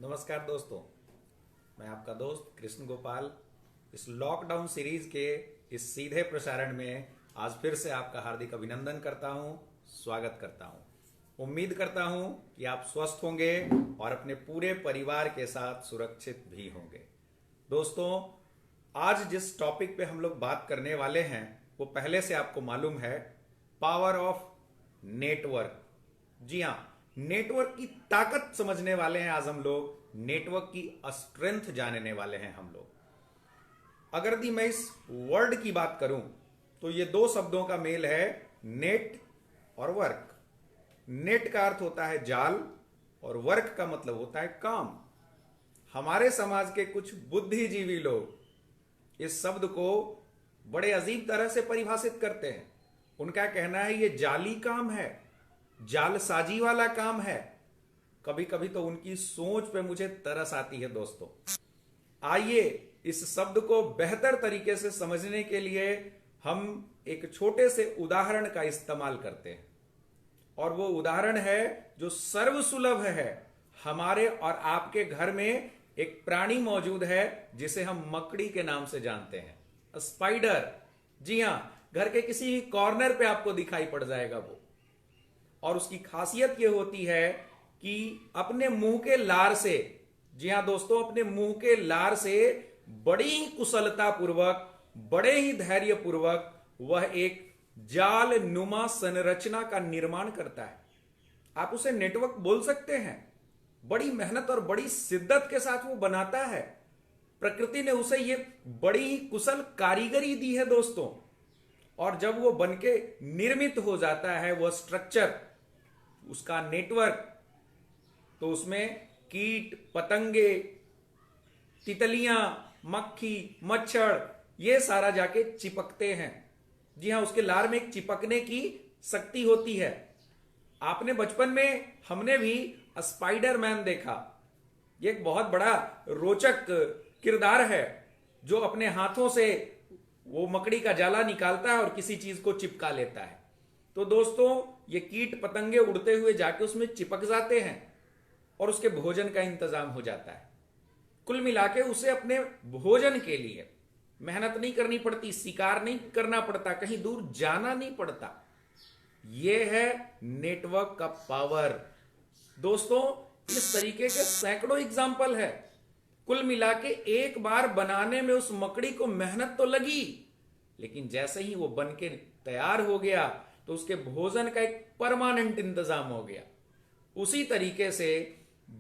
नमस्कार दोस्तों, मैं आपका दोस्त कृष्ण गोपाल इस लॉकडाउन सीरीज के इस सीधे प्रसारण में आज फिर से आपका हार्दिक अभिनंदन करता हूं, स्वागत करता हूं। उम्मीद करता हूं कि आप स्वस्थ होंगे और अपने पूरे परिवार के साथ सुरक्षित भी होंगे। दोस्तों, आज जिस टॉपिक पे हम लोग बात करने वाले हैं वो पहले से आपको मालूम है, पावर ऑफ नेटवर्क। जी हाँ, नेटवर्क की ताकत समझने वाले हैं आज हम लोग, नेटवर्क की स्ट्रेंथ जानने वाले हैं हम लोग। अगर यदि मैं इस वर्ड की बात करूं तो ये दो शब्दों का मेल है, नेट और वर्क। नेट का अर्थ होता है जाल और वर्क का मतलब होता है काम। हमारे समाज के कुछ बुद्धिजीवी लोग इस शब्द को बड़े अजीब तरह से परिभाषित करते हैं। उनका कहना है ये जाली काम है, जालसाजी वाला काम है। कभी कभी तो उनकी सोच पे मुझे तरस आती है। दोस्तों, आइए इस शब्द को बेहतर तरीके से समझने के लिए हम एक छोटे से उदाहरण का इस्तेमाल करते हैं, और वो उदाहरण है जो सर्वसुलभ है। हमारे और आपके घर में एक प्राणी मौजूद है जिसे हम मकड़ी के नाम से जानते हैं, स्पाइडर। जी हां, घर के किसी भी कॉर्नर पे आपको दिखाई पड़ जाएगा वो। और उसकी खासियत ये होती है कि अपने मुंह के लार से, जी हां दोस्तों, अपने मुंह के लार से बड़ी ही कुशलता पूर्वक, बड़े ही धैर्य पूर्वक वह एक जाल नुमा संरचना का निर्माण करता है। आप उसे नेटवर्क बोल सकते हैं। बड़ी मेहनत और बड़ी शिद्दत के साथ वो बनाता है। प्रकृति ने उसे ये बड़ी ही कुशल कारीगरी दी है दोस्तों। और जब वो बनके निर्मित हो जाता है वो स्ट्रक्चर, उसका नेटवर्क, तो उसमें कीट पतंगे, तितलियां, मक्खी, मच्छर, ये सारा जाके चिपकते हैं। जी हां, उसके लार में एक चिपकने की शक्ति होती है। आपने बचपन में, हमने भी स्पाइडरमैन देखा। ये एक बहुत बड़ा रोचक किरदार है जो अपने हाथों से वो मकड़ी का जाला निकालता है और किसी चीज को चिपका लेता है। तो दोस्तों, ये कीट पतंगे उड़ते हुए जाके उसमें चिपक जाते हैं और उसके भोजन का इंतजाम हो जाता है। कुल मिलाके उसे अपने भोजन के लिए मेहनत नहीं करनी पड़ती, शिकार नहीं करना पड़ता, कहीं दूर जाना नहीं पड़ता। यह है नेटवर्क का पावर। दोस्तों, इस तरीके के सैकड़ों एग्जाम्पल है। कुल मिलाके एक बार बनाने में उस मकड़ी को मेहनत तो लगी, लेकिन जैसे ही वो बन के तैयार हो गया तो उसके भोजन का एक परमानेंट इंतजाम हो गया। उसी तरीके से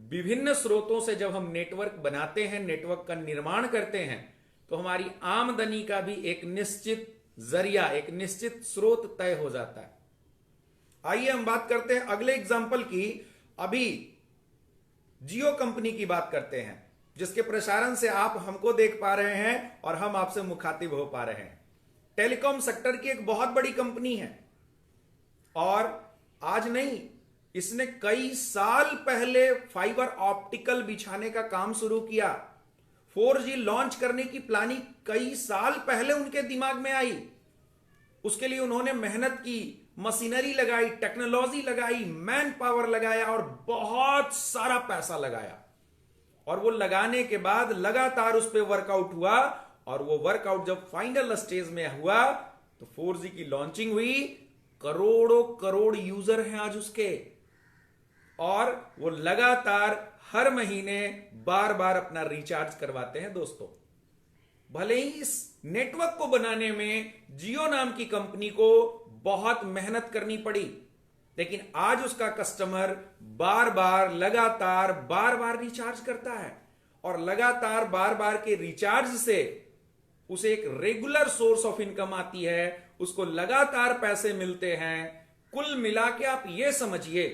विभिन्न स्रोतों से जब हम नेटवर्क बनाते हैं, नेटवर्क का निर्माण करते हैं, तो हमारी आमदनी का भी एक निश्चित जरिया, एक निश्चित स्रोत तय हो जाता है। आइए हम बात करते हैं अगले एग्जाम्पल की। अभी जियो कंपनी की बात करते हैं, जिसके प्रसारण से आप हमको देख पा रहे हैं और हम आपसे मुखातिब हो पा रहे हैं। टेलीकॉम सेक्टर की एक बहुत बड़ी कंपनी है, और आज नहीं, इसने कई साल पहले फाइबर ऑप्टिकल बिछाने का काम शुरू किया। 4G लॉन्च करने की प्लानिंग कई साल पहले उनके दिमाग में आई। उसके लिए उन्होंने मेहनत की, मशीनरी लगाई, टेक्नोलॉजी लगाई, मैन पावर लगाया और बहुत सारा पैसा लगाया। और वो लगाने के बाद लगातार उस पर वर्कआउट हुआ, और वो वर्कआउट जब फाइनल स्टेज में हुआ तो 4G की लॉन्चिंग हुई। करोड़ों करोड़ यूजर हैं आज उसके, और वो लगातार हर महीने बार बार अपना रिचार्ज करवाते हैं। दोस्तों, भले ही इस नेटवर्क को बनाने में जियो नाम की कंपनी को बहुत मेहनत करनी पड़ी, लेकिन आज उसका कस्टमर बार बार, लगातार बार बार रिचार्ज करता है, और लगातार बार बार के रिचार्ज से उसे एक रेगुलर सोर्स ऑफ इनकम आती है, उसको लगातार पैसे मिलते हैं। कुल मिला के आप ये समझिए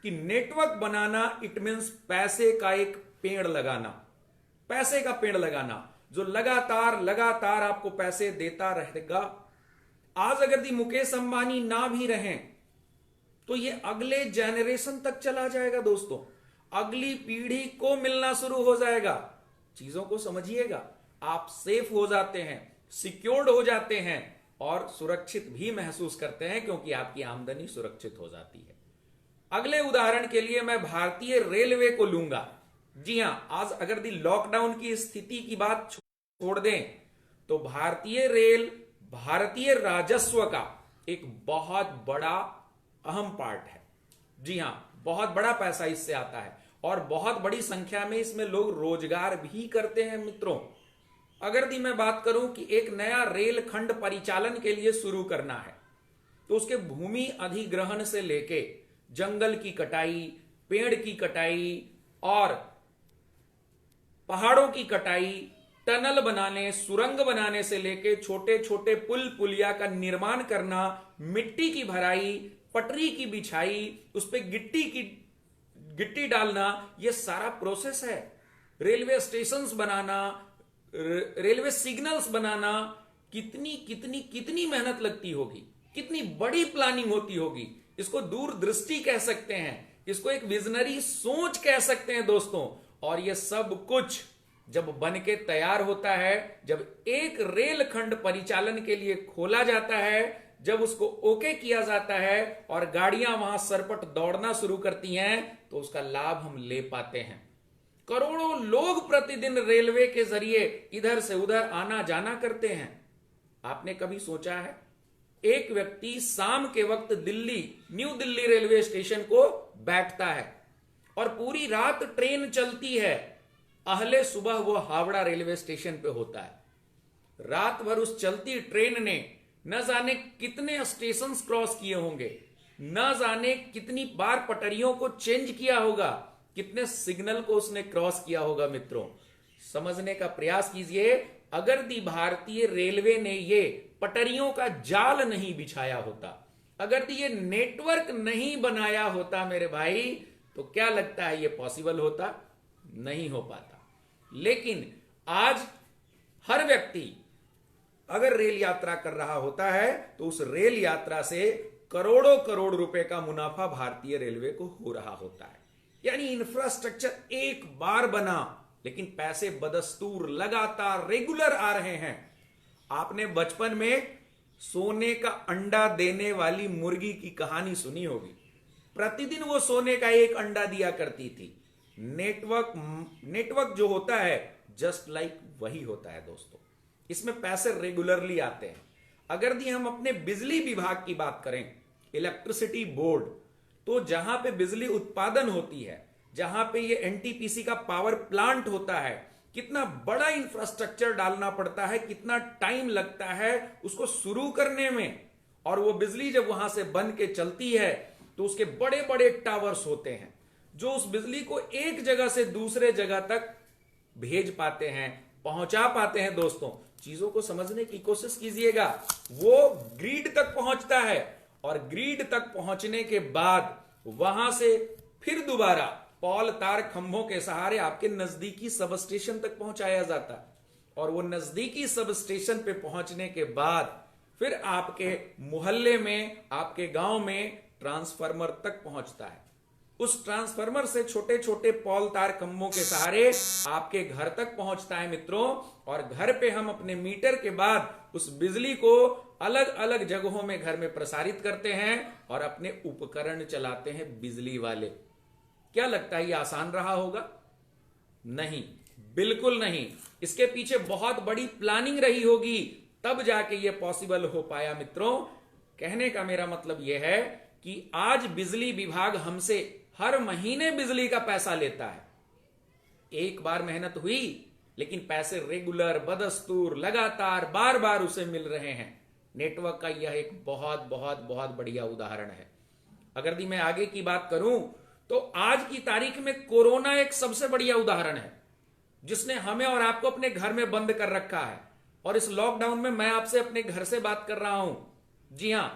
कि नेटवर्क बनाना इट मीन्स पैसे का एक पेड़ लगाना, पैसे का पेड़ लगाना जो लगातार लगातार आपको पैसे देता रहेगा। आज अगर दी मुकेश अंबानी ना भी रहें तो ये अगले जेनरेशन तक चला जाएगा। दोस्तों, अगली पीढ़ी को मिलना शुरू हो जाएगा। चीजों को समझिएगा, आप सेफ हो जाते हैं, सिक्योर्ड हो जाते हैं और सुरक्षित भी महसूस करते हैं, क्योंकि आपकी आमदनी सुरक्षित हो जाती है। अगले उदाहरण के लिए मैं भारतीय रेलवे को लूंगा। जी हां, आज अगर दी लॉकडाउन की स्थिति की बात छोड़ दें तो भारतीय रेल भारतीय राजस्व का एक बहुत बड़ा अहम पार्ट है। जी हां, बहुत बड़ा पैसा इससे आता है और बहुत बड़ी संख्या में इसमें लोग रोजगार भी करते हैं मित्रों। अगर दी मैं बात करूं कि एक नया रेल खंड परिचालन के लिए शुरू करना है तो उसके भूमि अधिग्रहण से लेके जंगल की कटाई, पेड़ की कटाई और पहाड़ों की कटाई, टनल बनाने, सुरंग बनाने से लेके छोटे छोटे पुल पुलिया का निर्माण करना, मिट्टी की भराई, पटरी की बिछाई, उस पर गिट्टी डालना, यह सारा प्रोसेस है। रेलवे स्टेशंस बनाना, रेलवे सिग्नल्स बनाना, कितनी कितनी कितनी मेहनत लगती होगी, कितनी बड़ी प्लानिंग होती होगी। इसको दूरदृष्टि कह सकते हैं, इसको एक विजनरी सोच कह सकते हैं दोस्तों। और यह सब कुछ जब बन के तैयार होता है, जब एक रेल खंड परिचालन के लिए खोला जाता है, जब उसको ओके किया जाता है और गाड़ियां वहां सरपट दौड़ना शुरू करती हैं, तो उसका लाभ हम ले पाते हैं। करोड़ों लोग प्रतिदिन रेलवे के जरिए इधर से उधर आना जाना करते हैं। आपने कभी सोचा है, एक व्यक्ति शाम के वक्त न्यू दिल्ली रेलवे स्टेशन को बैठता है और पूरी रात ट्रेन चलती है, अहले सुबह वो हावड़ा रेलवे स्टेशन पे होता है। रात भर उस चलती ट्रेन ने न जाने कितने स्टेशन क्रॉस किए होंगे, न जाने कितनी बार पटरियों को चेंज किया होगा, कितने सिग्नल को उसने क्रॉस किया होगा। मित्रों, समझने का प्रयास कीजिए, अगर दी भारतीय रेलवे ने ये पटरियों का जाल नहीं बिछाया होता, अगर दी ये नेटवर्क नहीं बनाया होता मेरे भाई, तो क्या लगता है ये पॉसिबल होता? नहीं हो पाता। लेकिन आज हर व्यक्ति अगर रेल यात्रा कर रहा होता है तो उस रेल यात्रा से करोड़ों करोड़ रुपए का मुनाफा भारतीय रेलवे को हो रहा होता है। यानी इंफ्रास्ट्रक्चर एक बार बना, लेकिन पैसे बदस्तूर लगातार रेगुलर आ रहे हैं। आपने बचपन में सोने का अंडा देने वाली मुर्गी की कहानी सुनी होगी। प्रतिदिन वो सोने का एक अंडा दिया करती थी। नेटवर्क जो होता है जस्ट लाइक वही होता है दोस्तों। इसमें पैसे रेगुलरली आते हैं। अगर दी हम अपने बिजली विभाग की बात करें, इलेक्ट्रिसिटी बोर्ड, तो जहां पे बिजली उत्पादन होती है, जहां पे ये एनटीपीसी का पावर प्लांट होता है, कितना बड़ा इंफ्रास्ट्रक्चर डालना पड़ता है, कितना टाइम लगता है उसको शुरू करने में। और वो बिजली जब वहां से बन के चलती है तो उसके बड़े बड़े टावर्स होते हैं जो उस बिजली को एक जगह से दूसरे जगह तक भेज पाते हैं, पहुंचा पाते हैं। दोस्तों, चीजों को समझने की कोशिश कीजिएगा। वो ग्रिड तक पहुंचता है और ग्रिड तक पहुंचने के बाद वहां से फिर दोबारा पॉल तार खंभों के सहारे आपके नजदीकी सब स्टेशन तक पहुंचाया जाता है। और वो नजदीकी सब स्टेशन पे पहुंचने के बाद फिर आपके मोहल्ले में, आपके गांव में ट्रांसफार्मर तक पहुंचता है। उस ट्रांसफार्मर से छोटे छोटे पॉल तार खंभों के सहारे आपके घर तक पहुंचता है मित्रों। और घर पे हम अपने मीटर के बाद उस बिजली को अलग अलग जगहों में घर में प्रसारित करते हैं और अपने उपकरण चलाते हैं बिजली वाले। क्या लगता है ये आसान रहा होगा? नहीं, बिल्कुल नहीं। इसके पीछे बहुत बड़ी प्लानिंग रही होगी, तब जाके ये पॉसिबल हो पाया मित्रों। कहने का मेरा मतलब यह है कि आज बिजली विभाग हमसे हर महीने बिजली का पैसा लेता है। एक बार मेहनत हुई, लेकिन पैसे रेगुलर, बदस्तूर, लगातार, बार बार उसे मिल रहे हैं। नेटवर्क का यह एक बहुत बहुत बहुत बढ़िया उदाहरण है। अगर दी मैं आगे की बात करूं तो आज की तारीख में कोरोना एक सबसे बढ़िया उदाहरण है, जिसने हमें और आपको अपने घर में बंद कर रखा है। और इस लॉकडाउन में मैं आपसे अपने घर से बात कर रहा हूं। जी हां,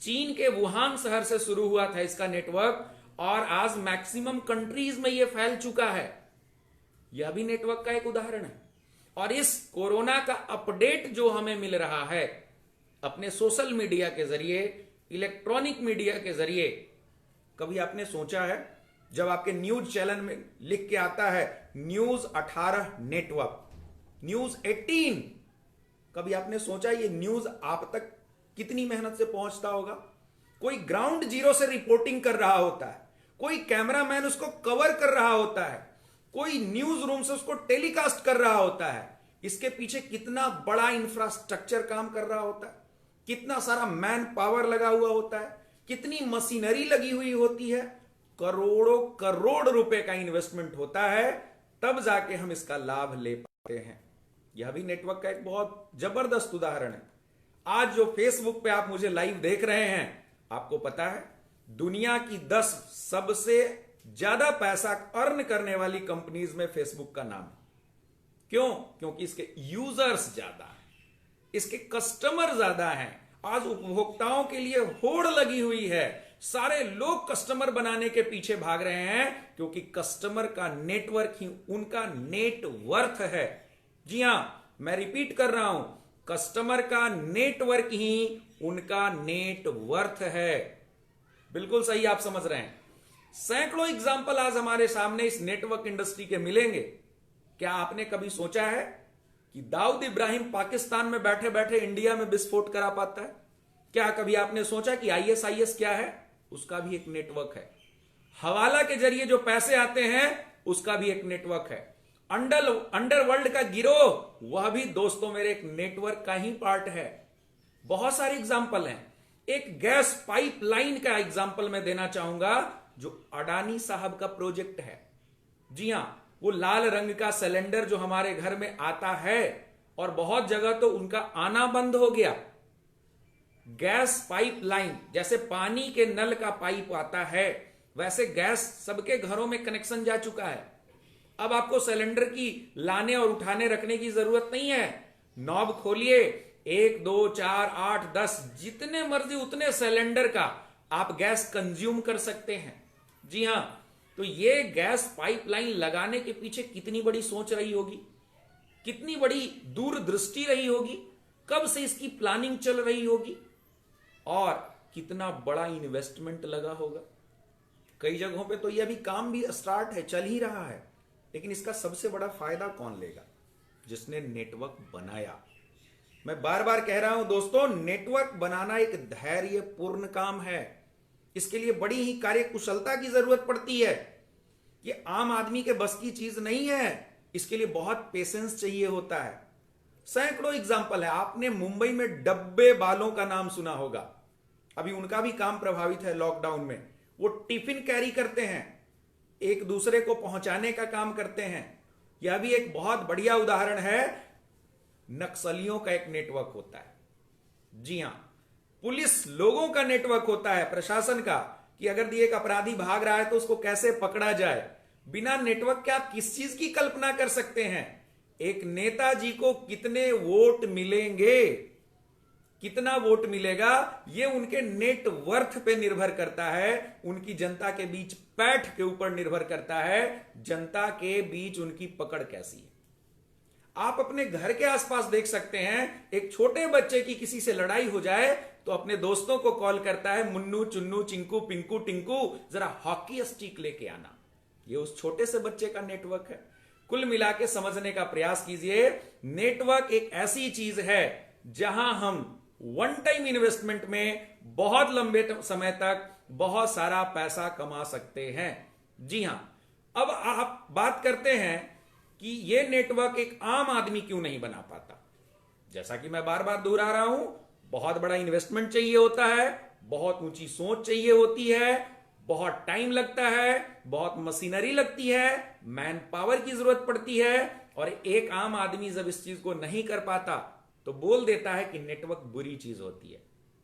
चीन के वुहान शहर से शुरू हुआ था इसका नेटवर्क और आज मैक्सिमम कंट्रीज में यह फैल चुका है। यह भी नेटवर्क का एक उदाहरण है। और इस कोरोना का अपडेट जो हमें मिल रहा है अपने सोशल मीडिया के जरिए, इलेक्ट्रॉनिक मीडिया के जरिए, कभी आपने सोचा है जब आपके न्यूज चैनल में लिख के आता है न्यूज 18 नेटवर्क, न्यूज 18, कभी आपने सोचा ये न्यूज आप तक कितनी मेहनत से पहुंचता होगा? कोई ग्राउंड जीरो से रिपोर्टिंग कर रहा होता है, कोई कैमरामैन उसको कवर कर रहा होता है, कोई न्यूज रूम से उसको टेलीकास्ट कर रहा होता है, इसके पीछे कितना बड़ा इंफ्रास्ट्रक्चर काम कर रहा होता है, कितना सारा मैन पावर लगा हुआ होता है, कितनी मशीनरी लगी हुई होती है, करोड़ों करोड़ रुपए का इन्वेस्टमेंट होता है, तब जाके हम इसका लाभ ले पाते हैं। यह भी नेटवर्क का एक बहुत जबरदस्त उदाहरण है। आज जो फेसबुक पे आप मुझे लाइव देख रहे हैं, आपको पता है दुनिया की 10 सबसे ज्यादा पैसा अर्न करने वाली कंपनीज में फेसबुक का नाम है। क्यों? क्योंकि इसके यूजर्स ज्यादा हैं, इसके कस्टमर ज्यादा हैं। आज उपभोक्ताओं के लिए होड़ लगी हुई है, सारे लोग कस्टमर बनाने के पीछे भाग रहे हैं, क्योंकि कस्टमर का नेटवर्क ही उनका नेटवर्थ है। जी हां, मैं रिपीट कर रहा हूं, कस्टमर का नेटवर्क ही उनका नेटवर्थ है। बिल्कुल सही आप समझ रहे हैं। सैकड़ों एग्जाम्पल आज हमारे सामने इस नेटवर्क इंडस्ट्री के मिलेंगे। क्या आपने कभी सोचा है कि दाऊद इब्राहिम पाकिस्तान में बैठे बैठे इंडिया में विस्फोट करा पाता है? क्या कभी आपने सोचा कि ISIS क्या है? उसका भी एक नेटवर्क है। हवाला के जरिए जो पैसे आते हैं, उसका भी एक नेटवर्क है। अंडरवर्ल्ड का गिरोह, वह भी दोस्तों मेरे एक नेटवर्क का ही पार्ट है। बहुत सारे एग्जाम्पल हैं। एक गैस पाइपलाइन का एग्जाम्पल मैं देना चाहूंगा, जो अडानी साहब का प्रोजेक्ट है। जी हां, वो लाल रंग का सिलेंडर जो हमारे घर में आता है, और बहुत जगह तो उनका आना बंद हो गया। गैस पाइपलाइन, जैसे पानी के नल का पाइप आता है, वैसे गैस सबके घरों में कनेक्शन जा चुका है। अब आपको सिलेंडर की लाने और उठाने रखने की जरूरत नहीं है। नॉब खोलिए, 1 2 4 8 10 जितने मर्जी उतने सिलेंडर का आप गैस कंज्यूम कर सकते हैं। जी हां, तो ये गैस पाइपलाइन लगाने के पीछे कितनी बड़ी सोच रही होगी, कितनी बड़ी दूरदृष्टि रही होगी, कब से इसकी प्लानिंग चल रही होगी, और कितना बड़ा इन्वेस्टमेंट लगा होगा। कई जगहों पे तो यह भी काम भी स्टार्ट है, चल ही रहा है। लेकिन इसका सबसे बड़ा फायदा कौन लेगा? जिसने नेटवर्क बनाया। मैं बार बार कह रहा हूं दोस्तों, नेटवर्क बनाना एक धैर्यपूर्ण काम है। इसके लिए बड़ी ही कार्यकुशलता की जरूरत पड़ती है। ये आम आदमी के बस की चीज नहीं है। इसके लिए बहुत पेशेंस चाहिए होता है। सैकड़ों एग्जाम्पल है। आपने मुंबई में डब्बे बालों का नाम सुना होगा। अभी उनका भी काम प्रभावित है लॉकडाउन में। वो टिफिन कैरी करते हैं, एक दूसरे को पहुंचाने का काम करते हैं। यह भी एक बहुत बढ़िया उदाहरण है। नक्सलियों का एक नेटवर्क होता है। जी हां, पुलिस लोगों का नेटवर्क होता है, प्रशासन का, कि अगर एक अपराधी भाग रहा है तो उसको कैसे पकड़ा जाए। बिना नेटवर्क के आप किस चीज की कल्पना कर सकते हैं? एक नेताजी को कितने वोट मिलेंगे, कितना वोट मिलेगा, यह उनके नेटवर्थ पे निर्भर करता है। उनकी जनता के बीच पैठ के ऊपर निर्भर करता है, जनता के बीच उनकी पकड़ कैसी है। आप अपने घर के आसपास देख सकते हैं, एक छोटे बच्चे की किसी से लड़ाई हो जाए तो अपने दोस्तों को कॉल करता है, मुन्नू चुन्नू चिंकू पिंकू टिंकू जरा हॉकी स्टिक लेके आना। ये उस छोटे से बच्चे का नेटवर्क है। कुल मिला के समझने का प्रयास कीजिए। नेटवर्क एक ऐसी चीज है जहां हम वन टाइम इन्वेस्टमेंट में बहुत लंबे समय तक बहुत सारा पैसा कमा सकते हैं। जी हां, अब आप बात करते हैं कि यह नेटवर्क एक आम आदमी क्यों नहीं बना पाता। जैसा कि मैं बार बार दोहरा रहा हूं, बहुत बड़ा इन्वेस्टमेंट चाहिए होता है, बहुत ऊंची सोच चाहिए होती है, बहुत टाइम लगता है, बहुत मशीनरी लगती है, मैन पावर की जरूरत पड़ती है। और एक आम आदमी जब इस चीज को नहीं कर पाता तो बोल देता है कि नेटवर्क बुरी चीज होती है।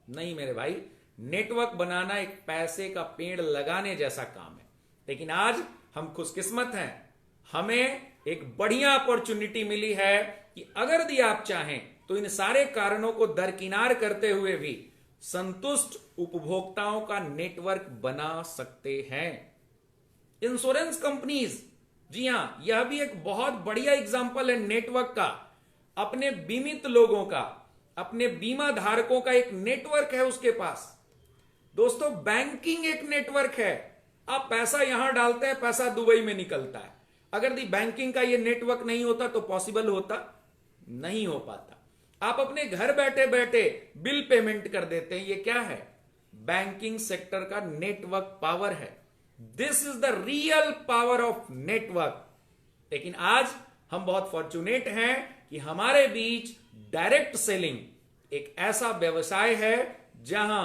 नहीं मेरे भाई, नेटवर्क बनाना एक पैसे का पेड़ लगाने जैसा काम है। लेकिन आज हम खुशकिस्मत हैं, हमें एक बढ़िया अपॉर्चुनिटी मिली है कि अगर यदि आप चाहें तो इन सारे कारणों को दरकिनार करते हुए भी संतुष्ट उपभोक्ताओं का नेटवर्क बना सकते हैं। इंश्योरेंस कंपनीज, जी हां, यह भी एक बहुत बढ़िया एग्जांपल है नेटवर्क का। अपने बीमित लोगों का, अपने बीमा धारकों का एक नेटवर्क है उसके पास। दोस्तों, बैंकिंग एक नेटवर्क है। आप पैसा यहां डालते हैं, पैसा दुबई में निकलता है। अगर दी बैंकिंग का ये नेटवर्क नहीं होता तो पॉसिबल होता नहीं हो पाता। आप अपने घर बैठे बैठे बिल पेमेंट कर देते हैं। ये क्या है? बैंकिंग सेक्टर का नेटवर्क पावर है। This is the real power of network. लेकिन आज हम बहुत फॉर्चुनेट हैं कि हमारे बीच डायरेक्ट सेलिंग एक ऐसा व्यवसाय है जहां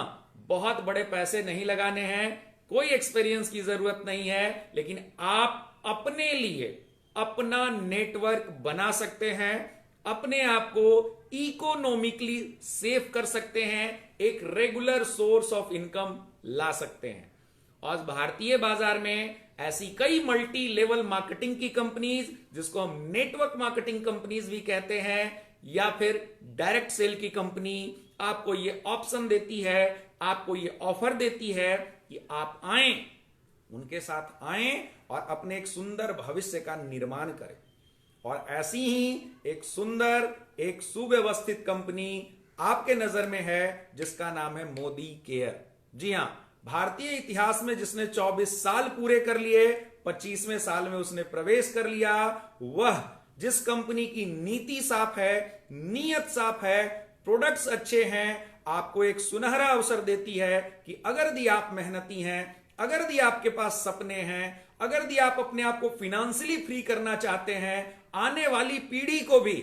बहुत बड़े पैसे नहीं लगाने हैं, कोई एक्सपीरियंस की जरूरत नहीं है, लेकिन आप अपने लिए अपना नेटवर्क बना सकते हैं, अपने आप को इकोनॉमिकली सेव कर सकते हैं, एक रेगुलर सोर्स ऑफ इनकम ला सकते हैं। आज भारतीय बाजार में ऐसी कई मल्टी लेवल मार्केटिंग की कंपनीज, जिसको हम नेटवर्क मार्केटिंग कंपनीज भी कहते हैं, या फिर डायरेक्ट सेल की कंपनी आपको ये ऑप्शन देती है, आपको ये ऑफर देती है कि आप आए, उनके साथ आए और अपने एक सुंदर भविष्य का निर्माण करें। और ऐसी ही एक सुंदर, एक सुव्यवस्थित कंपनी आपके नजर में है जिसका नाम है मोदी केयर। जी हां, भारतीय इतिहास में जिसने 24 साल पूरे कर लिए, 25वें साल में उसने प्रवेश कर लिया, वह जिस कंपनी की नीति साफ है, नीयत साफ है, प्रोडक्ट्स अच्छे हैं, आपको एक सुनहरा अवसर देती है कि अगर यदि आप मेहनती हैं, अगर यदि आपके पास सपने हैं, अगर यदि आप अपने आप को फिनेंशियली फ्री करना चाहते हैं, आने वाली पीढ़ी को भी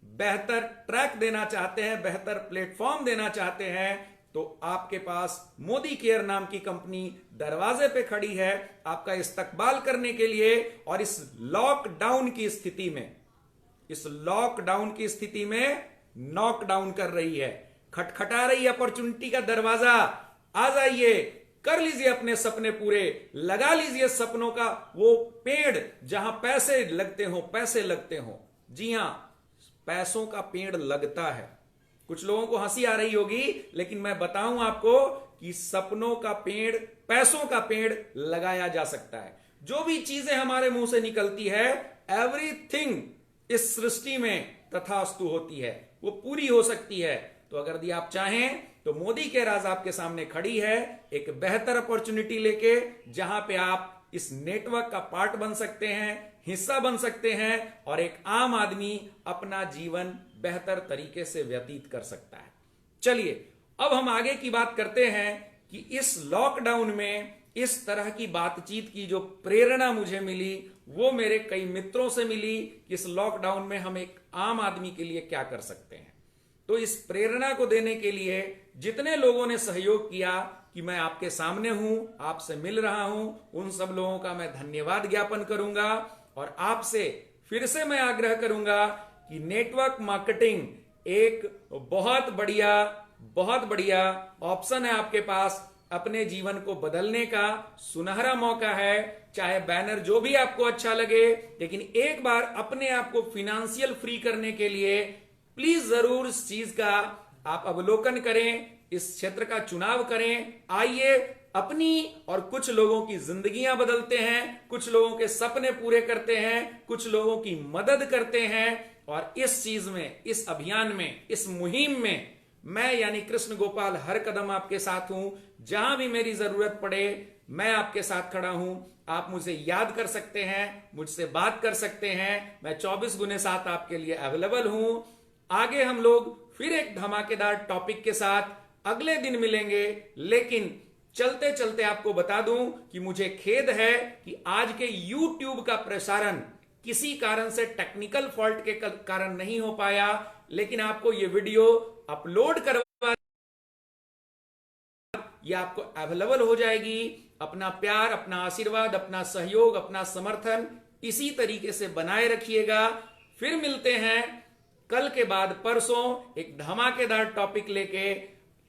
बेहतर ट्रैक देना चाहते हैं, बेहतर प्लेटफॉर्म देना चाहते हैं, तो आपके पास मोदी केयर नाम की कंपनी दरवाजे पे खड़ी है आपका इस्तकबाल करने के लिए। और इस लॉकडाउन की स्थिति में, इस लॉकडाउन की स्थिति में नॉकडाउन कर रही है, खटखटा रही है अपॉर्चुनिटी का दरवाजा। आ जाइए, कर लीजिए अपने सपने पूरे, लगा लीजिए सपनों का वो पेड़ जहां पैसे लगते हो, पैसे लगते हो। जी हां, पैसों का पेड़ लगता है। कुछ लोगों को हंसी आ रही होगी, लेकिन मैं बताऊं आपको कि सपनों का पेड़, पैसों का पेड़ लगाया जा सकता है। जो भी चीजें हमारे मुंह से निकलती है, एवरीथिंग इस सृष्टि में तथास्तु होती है, वो पूरी हो सकती है। तो अगर यदि आप चाहें तो मोदी केयर आज आपके सामने खड़ी है एक बेहतर अपॉर्चुनिटी लेके, जहां पे आप इस नेटवर्क का पार्ट बन सकते हैं, हिस्सा बन सकते हैं, और एक आम आदमी अपना जीवन बेहतर तरीके से व्यतीत कर सकता है। चलिए अब हम आगे की बात करते हैं कि इस लॉकडाउन में इस तरह की बातचीत की जो प्रेरणा मुझे मिली, वो मेरे कई मित्रों से मिली कि इस लॉकडाउन में हम एक आम आदमी के लिए क्या कर सकते हैं। तो इस प्रेरणा को देने के लिए जितने लोगों ने सहयोग किया कि मैं आपके सामने हूं, आपसे मिल रहा हूं, उन सब लोगों का मैं धन्यवाद ज्ञापन करूंगा। और आपसे फिर से मैं आग्रह करूंगा कि नेटवर्क मार्केटिंग एक बहुत बढ़िया ऑप्शन है आपके पास, अपने जीवन को बदलने का सुनहरा मौका है। चाहे बैनर जो भी आपको अच्छा लगे, लेकिन एक बार अपने आप को फिनेंशियल फ्री करने के लिए प्लीज जरूर इस चीज का आप अवलोकन करें, इस क्षेत्र का चुनाव करें। आइए अपनी और कुछ लोगों की जिंदगियां बदलते हैं, कुछ लोगों के सपने पूरे करते हैं, कुछ लोगों की मदद करते हैं। और इस चीज में, इस अभियान में, इस मुहिम में मैं यानी कृष्ण गोपाल हर कदम आपके साथ हूं। जहां भी मेरी जरूरत पड़े मैं आपके साथ खड़ा हूं। आप मुझे याद कर सकते हैं, मुझसे बात कर सकते हैं, मैं 24x7 आपके लिए अवेलेबल हूं। आगे हम लोग फिर एक धमाकेदार टॉपिक के साथ अगले दिन मिलेंगे, लेकिन चलते चलते आपको बता दूं कि मुझे खेद है कि आज के YouTube का प्रसारण किसी कारण से टेक्निकल फॉल्ट के कारण नहीं हो पाया, लेकिन आपको ये वीडियो अपलोड करवा, ये आपको अवेलेबल हो जाएगी। अपना प्यार, अपना आशीर्वाद, अपना सहयोग, अपना समर्थन इसी तरीके से बनाए रखिएगा। फिर मिलते हैं कल के बाद परसों एक धमाकेदार टॉपिक लेके।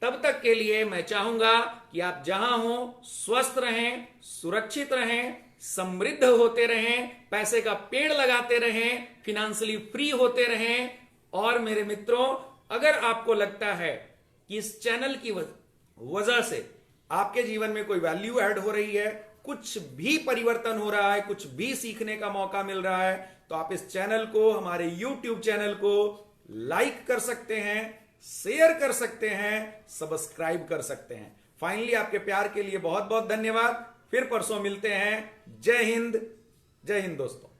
तब तक के लिए मैं चाहूंगा कि आप जहां हो स्वस्थ रहें, सुरक्षित रहें, समृद्ध होते रहें, पैसे का पेड़ लगाते रहें, फिनेंशियली फ्री होते रहें। और मेरे मित्रों, अगर आपको लगता है कि इस चैनल की वजह से आपके जीवन में कोई वैल्यू ऐड हो रही है, कुछ भी परिवर्तन हो रहा है, कुछ भी सीखने का मौका मिल रहा है, तो आप इस चैनल को, हमारे YouTube चैनल को लाइक कर सकते हैं, शेयर कर सकते हैं, सब्सक्राइब कर सकते हैं। फाइनली आपके प्यार के लिए बहुत बहुत धन्यवाद। फिर परसों मिलते हैं। जय हिंद दोस्तों।